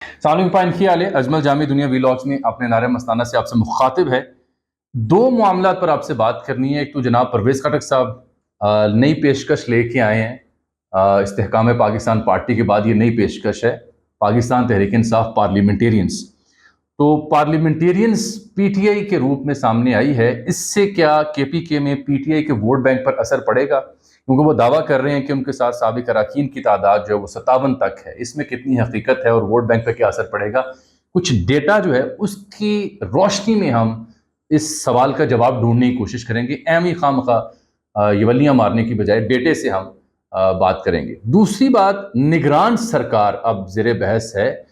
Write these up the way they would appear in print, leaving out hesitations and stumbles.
सालुम pine आले अजमल जामी दुनिया vlogs में अपने नारे मस्ताना से आपसे मुखातिब है। दो मामलात पर आपसे बात करनी है। एक तो जनाब परवेज़ खटक साहब नई पेशकश लेके आए हैं। इस्तेहकाम पाकिस्तान पार्टी के बाद ये नई पेशकश है, पाकिस्तान तहरीक इंसाफ पार्लियामेंटेरियंस। तो पार्लियामेंटेरियंस पीटीआई के रूप में सामने आई है। इससे क्या केपीके में पीटीआई के वोट बैंक पर असर पड़ेगा? क्योंकि वो दावा कर रहे हैं कि उनके साथ साबिक अरकान की तादाद जो है वो 57 तक है। इसमें कितनी हकीकत है और वोट बैंक पर क्या असर पड़ेगा? कुछ डेटा जो है उसकी रोशनी में हम इस सवाल का जवाब ढूंढने की कोशिश करेंगे। एम खामखा ये वलियाँ मारने की बजाय डेटे से हम बात करेंगे। दूसरी बात, निगरान सरकार अब ज़ेर बहस है,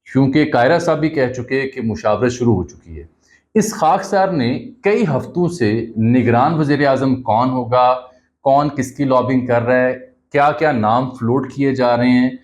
क्योंकि कायरा साहब भी कह चुके हैं कि मुशावरत शुरू हो चुकी है। इस खाकसार ने कई हफ्तों से निगरान वज़ीर आज़म कौन होगा, कौन किसकी लॉबिंग कर रहा है, क्या क्या नाम फ्लोट किए जा रहे हैं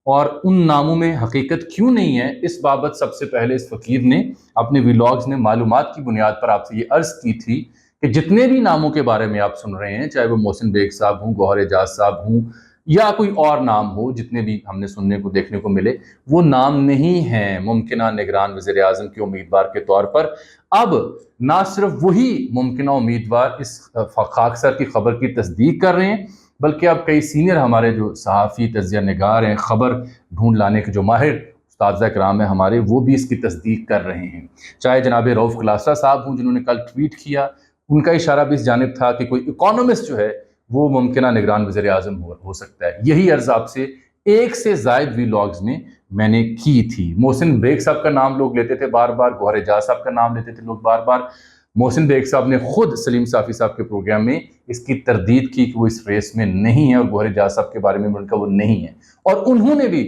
और उन नामों में हकीकत क्यों नहीं है, इस बाबत सबसे पहले इस फ़कीर ने अपने व्लॉग्स में मालूमात की बुनियाद पर आपसे ये अर्ज़ की थी कि जितने भी नामों के बारे में आप सुन रहे हैं, चाहे वो मोहसिन बेग साहब हों, गौहर एजाज साहब हों या कोई और नाम हो, जितने भी हमने सुनने को देखने को मिले, वो नाम नहीं हैं मुमकिना निगरान वज़ीर आज़म के उम्मीदवार के तौर पर। अब ना सिर्फ वही मुमकिना उम्मीदवार इस खाकसर की खबर की तस्दीक कर रहे हैं, बल्कि अब कई सीनियर हमारे जो सहाफ़ी तज्ज़िया निगार हैं, खबर ढूंढ लाने के जो माहिर उस्ताद कराम हैं हमारे, वो भी इसकी तस्दीक कर रहे हैं। चाहे जनाब रऊफ़ खलासा साहब हों जिन्होंने कल ट्वीट किया, उनका इशारा भी इस जानिब था कि कोई इकोनॉमिस्ट जो है वो मुमकिना निगरान वज़ीर आज़म हो सकता है। यही अर्ज़ आपसे एक से ज़ायद व्लॉग्स में मैंने की थी। मोहसिन बेग साहब का नाम लोग लेते थे बार बार, गौहर एजाज साहब का नाम लेते थे लोग बार बार। मोहसिन बेग साहब ने खुद सलीम साफ़ी साहब के प्रोग्राम में इसकी तरदीद की कि वो इस रेस में नहीं है और गौहर एजाज साहब के बारे में उनका वो नहीं है। और उन्होंने भी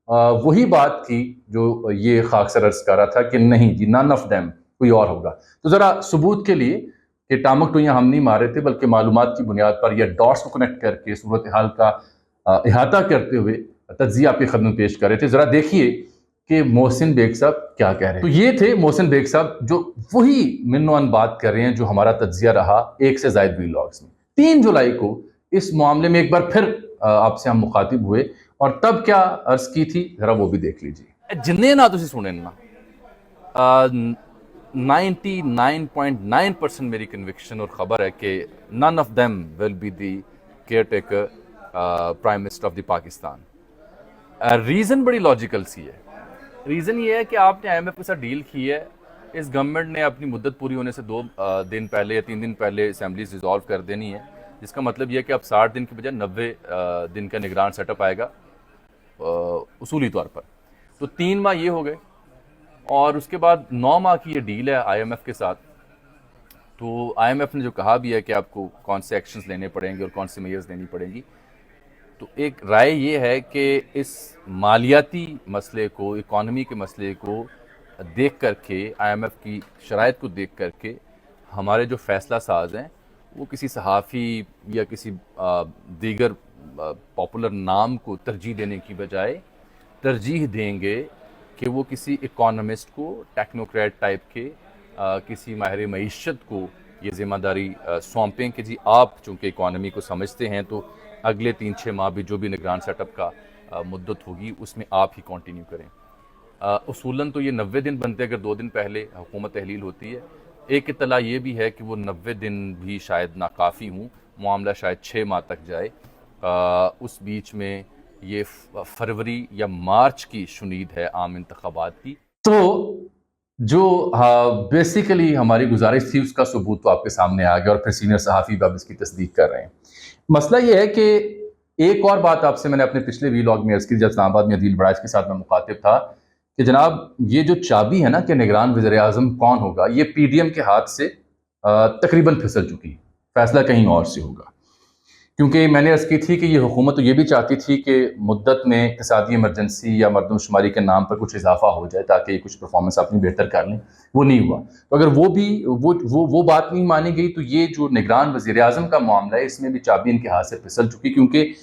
वही बात की जो ये खाकसर अर्ज़ कर रहा था कि नहीं जी, नन ऑफ देम, कोई और होगा। तो ज़रा सबूत के लिए कि टामक टोइयाँ हम नहीं मार रहे थे, बल्कि मालूमात की बुनियाद पर या डॉट्स को कनेक्ट करके सूरत हाल का इहाता करते हुए तज्ज़िया आपकी खदमत में पेश कर रहे थे। ज़रा देखिए कि मोहसिन बेग साहब क्या कह रहे हैं। तो ये थे मोहसिन बेग साहब जो वही मिन्नोअन बात कर रहे हैं जो हमारा तज्ज़िया रहा एक से ज़ायद व्लॉग्स में। 3 जुलाई को इस मामले में एक बार फिर आपसे हम मुखातिब हुए और तब क्या अर्ज़ की थी, ज़रा वो भी देख लीजिए। जिन्ने ना तुसी सुने ना 99.9% मेरी कन्विक्शन और ख़बर है कि none of them will be the caretaker prime minister of the Pakistan. Reason बड़ी लॉजिकल सी है। रीज़न ये है कि आपने IMF के साथ डील की है। इस गवर्नमेंट ने अपनी मुद्दत पूरी होने से 2 दिन पहले या 3 दिन पहले असेंबलीज रिजॉल्व कर देनी है, जिसका मतलब ये है कि अब 60 दिन की बजाय 90 दिन का निगरान सेटअप आएगा उसूली तौर पर। तो 3 माह ये हो गए और उसके बाद 9 माह की ये डील है IMF के साथ। तो IMF ने जो कहा भी है कि आपको कौन से एक्शंस लेने पड़ेंगे और कौन सी मेजर्स लेनी पड़ेंगी। तो एक राय ये है कि इस मालियाती मसले को, इकॉनमी के मसले को देख करके, IMF की शराइत को देख करके हमारे जो फैसला साज हैं वो किसी सहाफ़ी या किसी दीगर पॉपुलर नाम को तरजीह देने की बजाय तरजीह देंगे कि वो किसी इकोनॉमिस्ट को, टेक्नोक्रेट टाइप के किसी माहिर मईशत को ये ज़िम्मेदारी सौंपें कि जी आप चूँकि इकोनॉमी को समझते हैं तो अगले 3-6 माह भी जो भी निगरान सेटअप का मुद्दत होगी उसमें आप ही कंटिन्यू करें। उसूलन तो ये 90 दिन बनते हैं अगर 2 दिन पहले हुकूमत तहलील होती है। एक इत्तला ये भी है कि वो 90 दिन भी शायद नाकाफ़ी हों, मामला शायद 6 माह तक जाए। उस बीच में ये फरवरी या मार्च की शुनीद है आम इंतखाबात की। तो जो बेसिकली हमारी गुजारिश थी उसका सबूत तो आपके सामने आ गया और फिर सीनियर सहाफ़ी भी अब इसकी तस्दीक कर रहे हैं। मसला ये है कि एक और बात आपसे मैंने अपने पिछले व्लॉग में अर्ज़ की जब इस्लामाबाद में अदील बड़ाइच के साथ मैं मुखातिब था कि जनाब ये जो चाबी है ना कि निगरान वज़ीर आज़म कौन होगा, ये PDM के हाथ से तकरीबन फिसल चुकी है। फैसला कहीं और से होगा, क्योंकि मैंने अर्ज़ की थी कि ये हुकूमत तो ये भी चाहती थी कि मुद्दत में इक़्तिसादी इमरजेंसी या मरदमशुमारी के नाम पर कुछ इजाफा हो जाए ताकि ये कुछ परफॉर्मेंस अपनी बेहतर कर लें। वो नहीं हुआ। तो अगर वो बात नहीं मानी गई तो ये जो निगरान वज़ीर आज़म का मामला है इसमें भी चाबी इनके हाथ से फिसल चुकी, क्योंकि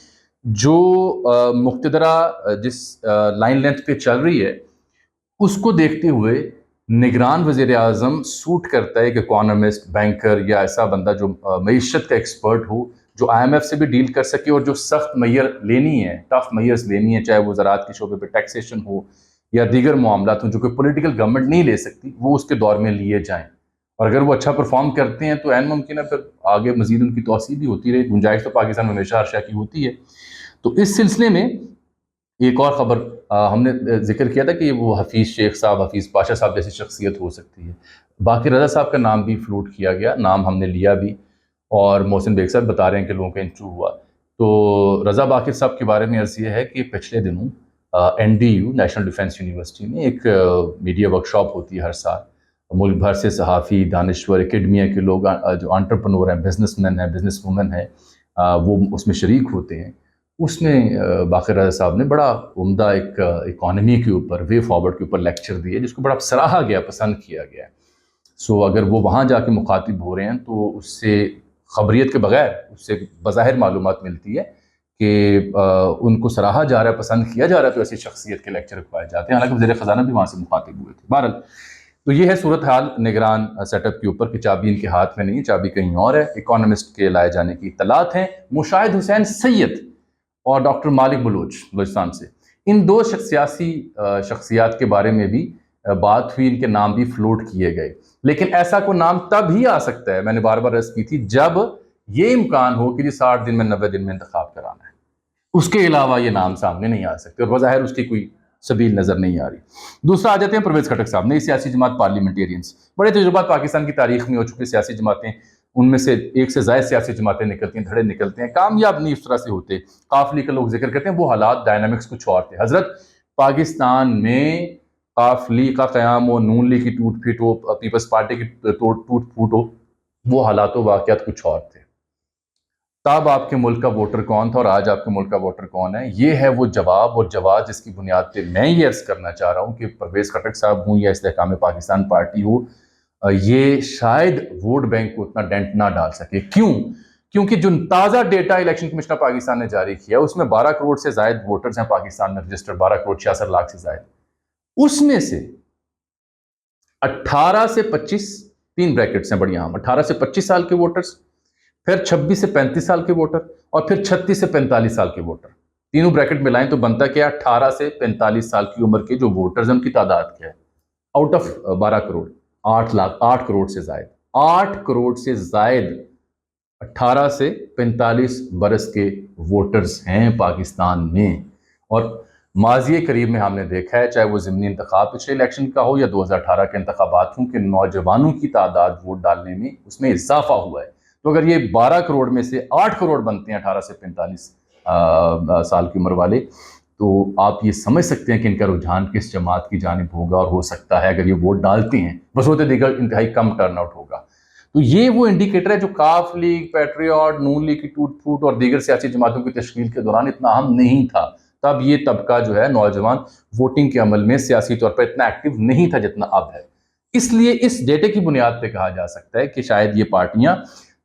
जो मुक़्तदरा जिस लाइन लेंथ पे चल रही है उसको देखते हुए निगरान वज़ीर आज़म सूट करता है कि इकोनॉमिस्ट, बैंकर या ऐसा बंदा जो मईशत का एक्सपर्ट हो, जो IMF से भी डील कर सके और जो सख्त मैयर लेनी है, टफ मैयर्स लेनी है, चाहे वो ज़राअत के शोबे पे टैक्सेशन हो یا دیگر معاملات ہوں جو کہ پولیٹیکل گورنمنٹ نہیں لے سکتی، وہ اس کے دور میں لیے جائیں، اور اگر وہ اچھا پرفارم کرتے ہیں تو عین ممکن ہے پھر آگے مزید ان کی توسیع بھی ہوتی رہے، گنجائش تو پاکستان میں ہمیشہ ہر شے کی ہوتی ہے۔ تو اس سلسلے میں ایک اور خبر ہم نے ذکر کیا تھا کہ وہ حفیظ شیخ صاحب، حفیظ پاشا صاحب جیسی شخصیت ہو سکتی ہے۔ باقی رضا صاحب کا نام بھی فلوٹ کیا گیا، نام ہم نے لیا بھی، اور محسن بیگ صاحب بتا رہے ہیں کہ لوگوں کا انٹرویو ہوا۔ تو رضا باقر صاحب کے بارے میں عرض یہ ہے کہ پچھلے دنوں NDU نیشنل ڈیفنس یونیورسٹی میں ایک میڈیا ورکشاپ ہوتی ہے ہر سال، ملک بھر سے صحافی، دانشور، اکیڈمیا کے لوگ جو انٹرپرنور ہیں، بزنس مین ہیں، بزنس وومن ہیں، وہ اس میں شریک ہوتے ہیں۔ اس میں باقر رضا صاحب نے بڑا عمدہ ایک اکانومی کے اوپر، وے فارورڈ کے اوپر لیکچر دیے، جس کو بڑا سراہا گیا، پسند کیا گیا۔ سو اگر وہ وہاں جا کے مخاطب ہو رہے ہیں تو اس سے خبریت کے بغیر اس سے بظاہر معلومات ملتی ہے کہ ان کو سراہا جا رہا ہے، پسند کیا جا رہا ہے، تو ایسی شخصیت کے لیکچر رکھوائے جاتے ہیں، حالانکہ وزیر خزانہ بھی وہاں سے مخاطب ہوئے تھے۔ بہرحال تو یہ ہے صورتحال نگران سیٹ اپ کے اوپر کہ چابی ان کے ہاتھ میں نہیں ہے، چابی کہیں اور ہے۔ اکانومسٹ کے لائے جانے کی اطلاعات ہیں مشاہد حسین سید اور ڈاکٹر مالک بلوچ بلوچستان سے، ان دو سیاسی شخصیات کے بارے میں بھی بات ہوئی، ان کے نام بھی فلوٹ کیے گئے، لیکن ایسا کوئی نام تب ہی آ سکتا ہے، میں نے بار بار عرض کی تھی، جب یہ امکان ہو کہ 60 دن میں 90 دن میں انتخاب کرانا ہے۔ اس کے علاوہ یہ نام سامنے نہیں آ سکتے، اور بظاہر اس کی کوئی سبیل نظر نہیں آ رہی۔ دوسرا آ جاتے ہیں پرویز خٹک صاحب، نئی سیاسی جماعت پارلیمنٹیرینز، بڑے تجربات پاکستان کی تاریخ میں ہو چکے سیاسی جماعتیں، ان میں سے ایک سے زائد سیاسی جماعتیں نکلتی ہیں، دھڑے نکلتے ہیں، کامیاب نہیں اس طرح سے ہوتے۔ قافلی کا لوگ ذکر کرتے ہیں، وہ حالات ڈائنامکس کچھ اور تھے۔ حضرت پاکستان میں قافلی کا قیام ہو، نون لیگ کی ٹوٹ پھیٹ ہو، پیپلز پارٹی کی ٹوٹ پھوٹ ہو، وہ حالات و واقعات کچھ اور تھے۔ تب آپ کے ملک کا ووٹر کون تھا اور آج آپ کے ملک کا ووٹر کون ہے، یہ ہے وہ جواب اور جواز جس کی بنیاد پہ میں یہ عرض کرنا چاہ رہا ہوں کہ پرویز خٹک صاحب ہوں یا استحکام پاکستان پارٹی ہو، یہ شاید ووٹ بینک کو اتنا ڈینٹ نہ ڈال سکے۔ کیوں؟ کیونکہ جو تازہ ڈیٹا الیکشن کمیشن پاکستان نے جاری کیا، اس میں 12 کروڑ سے زائد ووٹرز ہیں پاکستان میں رجسٹر، 12 کروڑ 66 لاکھ سے زائد۔ اس میں سے 18 سے 25، 3 بریکٹس ہیں بڑی عام، 18 سے 25 سال کے ووٹرز، پھر 26 سے 35 سال کے ووٹر، اور پھر 36 سے 45 سال کے ووٹر، تینوں بریکٹ ملائیں تو بنتا کیا؟ 18 سے 45 سال کی عمر کے جو ووٹرز ہیں ان کی تعداد کیا ہے؟ آؤٹ آف 12 کروڑ 8 کروڑ سے زائد، 8 کروڑ سے زائد 18 سے 45 برس کے ووٹرز ہیں پاکستان میں۔ اور ماضی قریب میں ہم نے دیکھا ہے، چاہے وہ ضمنی انتخاب پچھلے الیکشن کا ہو یا 2018 کے انتخابات ہوں، کہ نوجوانوں کی تعداد ووٹ ڈالنے میں اس میں اضافہ ہوا ہے۔ تو اگر یہ 12 کروڑ میں سے 8 کروڑ بنتے ہیں 18 سے 45 سال کی عمر والے، تو آپ یہ سمجھ سکتے ہیں کہ ان کا رجحان کس جماعت کی جانب ہوگا، اور ہو سکتا ہے اگر یہ ووٹ ڈالتے ہیں بصورت دیگر انتہائی کم ٹرن آؤٹ ہوگا۔ تو یہ وہ انڈیکیٹر ہے جو کاف لیگ، پیٹریوٹ، نون لیگ کی ٹوٹ پھوٹ اور دیگر سیاسی جماعتوں کی تشکیل کے دوران اتنا اہم نہیں تھا۔ تب یہ طبقہ جو ہے نوجوان ووٹنگ کے عمل میں سیاسی طور پر اتنا ایکٹیو نہیں تھا جتنا اب ہے۔ اس لیے اس ڈیٹے کی بنیاد پہ کہا جا سکتا ہے کہ شاید یہ پارٹیاں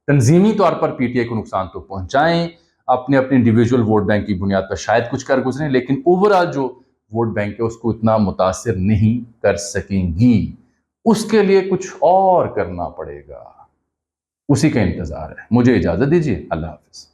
تنظیمی طور پر PTI کو نقصان تو پہنچائیں، اپنے انڈیویجول ووٹ بینک کی بنیاد پر شاید کچھ کر گزریں، لیکن اوورآل جو ووٹ بینک ہے اس کو اتنا متاثر نہیں کر سکیں گی۔ اس کے لیے کچھ اور کرنا پڑے گا، اسی کا انتظار ہے۔ مجھے اجازت دیجیے، اللہ حافظ۔